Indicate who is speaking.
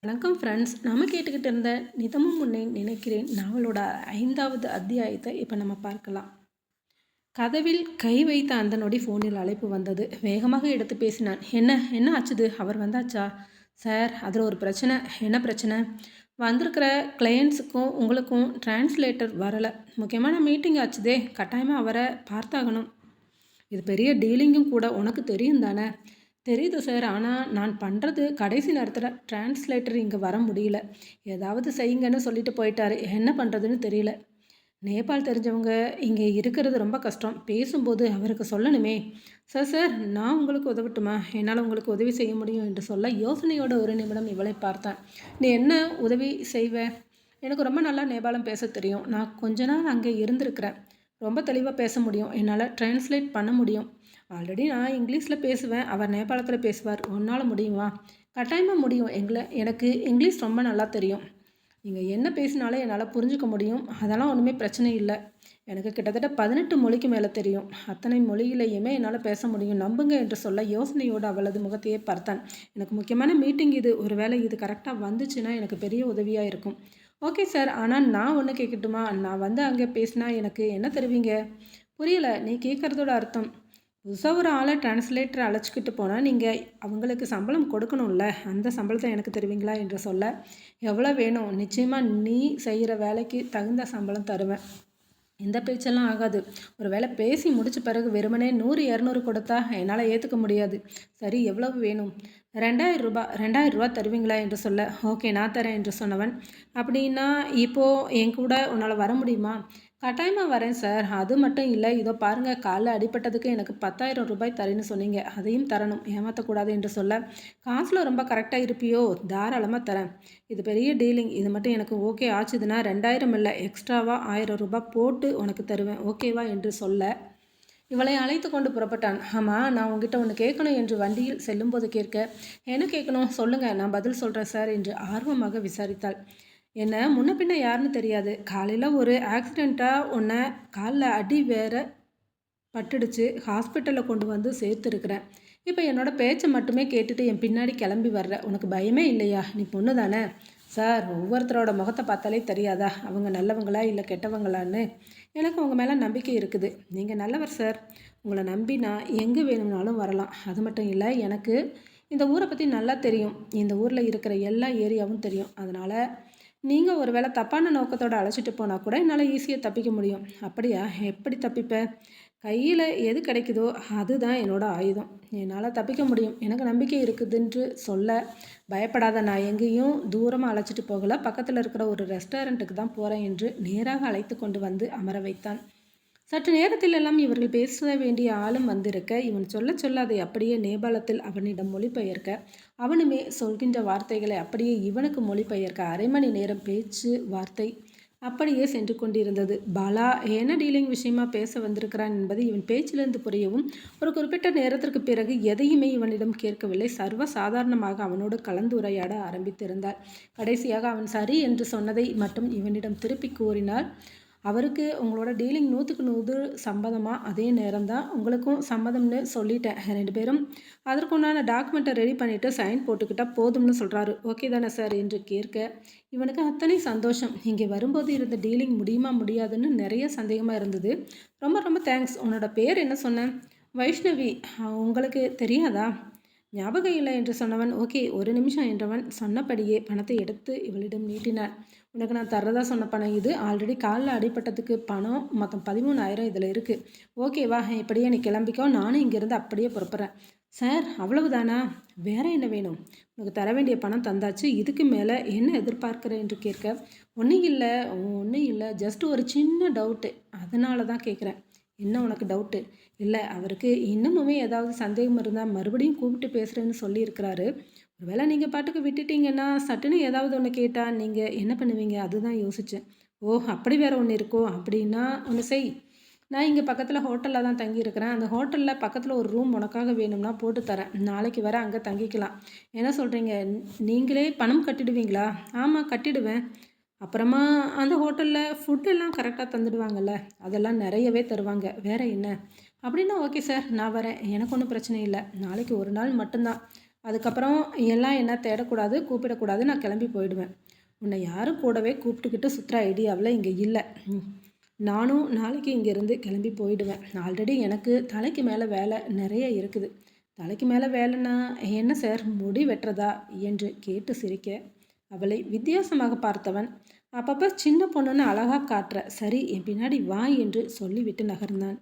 Speaker 1: வணக்கம் ஃப்ரெண்ட்ஸ். நம்ம கேட்டுக்கிட்டு இருந்த நிதமும் உன்னை நினைக்கிறேன் நாவலோட 5வது அத்தியாயத்தை இப்போ நம்ம பார்க்கலாம். கதவில் கை வைத்த அந்த நொடி ஃபோனில் அழைப்பு வந்தது. வேகமாக எடுத்து பேசினான். என்ன என்ன ஆச்சுது? அவர் வந்தாச்சா? சார், அதில் ஒரு பிரச்சனை. என்ன பிரச்சனை? வந்திருக்கிற கிளையண்ட்ஸுக்கும் உங்களுக்கும் டிரான்ஸ்லேட்டர் வரலை. முக்கியமான மீட்டிங் ஆச்சுதே, கட்டாயமாக அவரை பார்த்தாகணும். இது பெரிய டீலிங்கும் கூட, உனக்கு தெரியும் தானே? தெரியுது சார், ஆனால் நான் பண்ணுறது கடைசி நேரத்தில் டிரான்ஸ்லேட்டர் இங்கே வர முடியல. ஏதாவது செய்யுங்கன்னு சொல்லிட்டு போயிட்டாரு. என்ன பண்ணுறதுன்னு தெரியல. நேபாள் தெரிஞ்சவங்க இங்கே இருக்கிறது ரொம்ப கஷ்டம். பேசும்போது அவருக்கு சொல்லணுமே. சார் சார், நான் உங்களுக்கு உதவட்டுமா? என்னால் உங்களுக்கு உதவி செய்ய முடியும் என்று சொல்ல யோசனையோட ஒரு நிமிடம் இவளை பார்த்தேன். நீ என்ன உதவி செய்வ? எனக்கு ரொம்ப நல்லா நேபாளம் பேச தெரியும். நான் கொஞ்ச நாள் அங்கே இருந்திருக்கிறேன். ரொம்ப தெளிவாக பேச முடியும். என்னால் டிரான்ஸ்லேட் பண்ண முடியும். ஆல்ரெடி நான் இங்கிலீஷில் பேசுவேன், அவர் நேபாளத்தில் பேசுவார். உன்னால் முடியுமா? கட்டாயமாக முடியும். எனக்கு இங்கிலீஷ் ரொம்ப நல்லா தெரியும். நீங்கள் என்ன பேசினாலும் என்னால் புரிஞ்சுக்க முடியும். அதெல்லாம் ஒன்றுமே பிரச்சனை இல்லை. எனக்கு கிட்டத்தட்ட 18 மொழிக்கு மேலே தெரியும். அத்தனை மொழியிலையுமே என்னால் பேச முடியும். நம்புங்க என்று சொல்ல யோசனையோடு அவளது முகத்தையே பார்த்தான். எனக்கு முக்கியமான மீட்டிங் இது. ஒருவேளை இது கரெக்டாக வந்துச்சுன்னா எனக்கு பெரிய உதவியாக இருக்கும். ஓகே சார், ஆனால் நான் ஒன்று கேட்கட்டுமா? நான் வந்து அங்கே பேசினா எனக்கு என்ன தருவீங்க? புரியலை, நீ கேட்குறதோட அர்த்தம். புதுசாக ஒரு ஆளை டிரான்ஸ்லேட்டரை அழைச்சிக்கிட்டு போனால் நீங்கள் அவங்களுக்கு சம்பளம் கொடுக்கணும்ல. அந்த சம்பளத்தை எனக்கு தருவீங்களா என்று சொல்ல, எவ்வளோ வேணும்? நிச்சயமாக நீ செய்கிற வேலைக்கு தகுந்த சம்பளம் தருவேன். இந்த பேச்செல்லாம் ஆகாது. ஒரு வேளை பேசி முடிச்ச பிறகு வெறுமனே 100 200 கொடுத்தா என்னால் ஏற்றுக்க முடியாது. சரி, எவ்வளவு வேணும்? 2000 ரூபாய். 2000 ரூபா தருவீங்களா என்று சொல்ல, ஓகே நான் தரேன் என்று சொன்னவன், அப்படின்னா இப்போது என் கூட உன்னால் வர முடியுமா? கட்டாயமாக வரேன் சார். அது மட்டும் இல்லை, இதோ பாருங்கள், காலில் அடிபட்டதுக்கு எனக்கு 10,000 ரூபாய் தரேன்னு சொன்னீங்க. அதையும் தரணும், ஏமாற்றக்கூடாது என்று சொல்ல, காசில் ரொம்ப கரெக்டாக இருப்பியோ? தாராளமாக தரேன். இது பெரிய டீலிங். இது மட்டும் எனக்கு ஓகே ஆச்சுதுன்னா 2000 இல்லை, எக்ஸ்ட்ராவாக 1000 ரூபாய் போட்டு உனக்கு தருவேன். ஓகேவா என்று சொல்ல இவளை அழைத்து கொண்டு புறப்பட்டான். ஆமாம், நான் உங்ககிட்ட ஒன்று கேட்கணும் என்று வண்டியில் செல்லும்போது கேட்க, என்ன கேட்கணும் சொல்லுங்கள், நான் பதில் சொல்கிறேன் சார் என்று ஆர்வமாக விசாரித்தாள். என்ன முன்ன பின்ன யாருன்னு தெரியாது. காலையில் ஒரு ஆக்சிடெண்ட்டாக உன்னை காலில் அடி வேற பட்டுடுச்சு. ஹாஸ்பிட்டலில் கொண்டு வந்து சேர்த்துருக்குறேன். இப்போ என்னோடய பேச்சை மட்டுமே கேட்டுட்டு என் பின்னாடி கிளம்பி வர்ற. உனக்கு பயமே இல்லையா? நீ பொண்ணு தானே? சார், ஒவ்வொருத்தரோட முகத்தை பார்த்தாலே தெரியாதா அவங்க நல்லவங்களா இல்லை கெட்டவங்களான்னு? எனக்கு உங்கள் மேலே நம்பிக்கை இருக்குது. நீங்கள் நல்லவர் சார். உங்களை நம்பி நான் எங்கே வேணும்னாலும் வரலாம். அது மட்டும் இல்லை, எனக்கு இந்த ஊரை பற்றி நல்லா தெரியும். இந்த ஊரில் இருக்கிற எல்லா ஏரியாவும் தெரியும். அதனால் நீங்கள் ஒரு வேளை தப்பான நோக்கத்தோடு அழைச்சிட்டு போனால் கூட என்னால் ஈஸியாக தப்பிக்க முடியும். அப்படியா? எப்படி தப்பிப்ப? கையில் எது கிடைக்குதோ அதுதான் என்னோட ஆயுதம். என்னால் தப்பிக்க முடியும். எனக்கு நம்பிக்கை இருக்குதுன்று சொல்ல, பயப்படாத, நான் எங்கேயும் தூரமாக அழைச்சிட்டு போகலை. பக்கத்தில் இருக்கிற ஒரு ரெஸ்டாரண்ட்டுக்கு தான் போகிறேன் என்று நேராக அழைத்து கொண்டு வந்து அமர வைத்தான். சற்று நேரத்தில் எல்லாம் இவர்கள் பேச வேண்டிய ஆளும் வந்திருக்க, இவன் சொல்ல சொல்ல அதை அப்படியே நேபாளத்தில் அவனிடம் மொழிபெயர்க்க, அவனுமே சொல்கின்ற வார்த்தைகளை அப்படியே இவனுக்கு மொழிபெயர்க்க, அரை மணி நேரம் பேச்சு வார்த்தை அப்படியே சென்று கொண்டிருந்தது. பாலா என்ன டீலிங் விஷயமா பேச வந்திருக்கிறான் என்பது இவன் பேச்சிலிருந்து புரியவும், ஒரு குறிப்பிட்ட நேரத்திற்கு பிறகு எதையுமே இவனிடம் கேட்கவில்லை. சர்வ சாதாரணமாக அவனோடு கலந்துரையாட ஆரம்பித்திருந்தாள். கடைசியாக அவன் சரி என்று சொன்னதை மட்டும் இவனிடம் திருப்பி கூறினாள். அவருக்கு உங்களோட டீலிங் 100க்கு 100 சம்மதமாக, அதே நேரம் தான் உங்களுக்கும் சம்மதம்னு சொல்லிட்டேன். 2 பேரும் அதற்குண்டான டாக்குமெண்ட்டை ரெடி பண்ணிவிட்டு சைன் போட்டுக்கிட்டால் போதும்னு சொல்கிறாரு. ஓகே தானே சார் என்று கேட்க, இவனுக்கு அத்தனை சந்தோஷம். இங்கே வரும்போது இருந்த டீலிங் முடியுமா முடியாதுன்னு நிறைய சந்தேகமாக இருந்தது. ரொம்ப ரொம்ப தேங்க்ஸ். உன்னோட பேர் என்ன சொன்னேன்? வைஷ்ணவி. உங்களுக்கு தெரியாதா? ஞாபகம் இல்லை என்று சொன்னவன், ஓகே ஒரு நிமிஷம் என்றவன் சொன்னபடியே பணத்தை எடுத்து இவளிடம் நீட்டினான். உனக்கு நான் தர்றதா சொன்ன பணம் இது. ஆல்ரெடி காலில் அடிபட்டதுக்கு பணம் மொத்தம் 13,000 இதில் இருக்குது. ஓகேவா? இப்படியே நீ கிளம்பிக்கோ, நானும் இங்கேருந்து அப்படியே புறப்படுறேன். சார், அவ்வளவுதானா? வேற என்ன வேணும்? உனக்கு தர வேண்டிய பணம் தந்தாச்சு. இதுக்கு மேலே என்ன எதிர்பார்க்குறேன் என்று கேட்க, ஒன்றும் இல்லை, ஜஸ்ட் ஒரு சின்ன டவுட்டு, அதனால தான் கேட்குறேன். என்ன உனக்கு டவுட்டு? இல்லை, அவருக்கு இன்னமுமே ஏதாவது சந்தேகம் இருந்தால் மறுபடியும் கூப்பிட்டு பேசுகிறேன்னு சொல்லியிருக்கிறாரு. ஒருவேளை நீங்கள் பாட்டுக்கு விட்டுட்டீங்கன்னா சட்டுன்னு ஏதாவது ஒன்று கேட்டால் நீங்கள் என்ன பண்ணுவீங்க? அதுதான் யோசித்தேன். ஓ, அப்படி வேறு ஒன்று இருக்கோ? அப்படின்னா ஒன்று செய். நான் இங்கே பக்கத்தில் ஹோட்டலில் தான் தங்கியிருக்கிறேன். அந்த ஹோட்டலில் பக்கத்தில் ஒரு ரூம் உனக்காக வேணும்னா போட்டு தரேன். நாளைக்கு வர அங்கே தங்கிக்கலாம். என்ன சொல்கிறீங்க? நீங்களே பணம் கட்டிடுவீங்களா? ஆமாம், கட்டிடுவேன். அப்புறமா அந்த ஹோட்டலில் ஃபுட்டெல்லாம் கரெக்டாக தந்துடுவாங்கல்ல? அதெல்லாம் நிறையவே தருவாங்க. வேறு என்ன? அப்படின்னா ஓகே சார், நான் வரேன். எனக்கு ஒன்றும் பிரச்சனை இல்லை. நாளைக்கு ஒரு நாள் மட்டும்தான். அதுக்கப்புறம் எல்லாம் என்ன தேடக்கூடாது, கூப்பிடக்கூடாது, நான் கிளம்பி போயிடுவேன். உன்னை யாரும் கூடவே கூப்பிட்டுக்கிட்டு சுற்றுற ஐடியாவில் இங்கே இல்லை. நானும் நாளைக்கு இங்கேருந்து கிளம்பி போயிடுவேன். ஆல்ரெடி எனக்கு தலைக்கு மேலே வேலை நிறைய இருக்குது. தலைக்கு மேலே வேலைன்னா என்ன சார், முடி வெட்டுறதா என்று கேட்டு சிரிக்க, அவளை வித்தியாசமாக பார்த்தவன், அப்பப்போ சின்ன பொண்ணுன்னு அழகாக காட்டுற, சரி என் பின்னாடி வா என்று சொல்லிவிட்டு நகர்ந்தான்.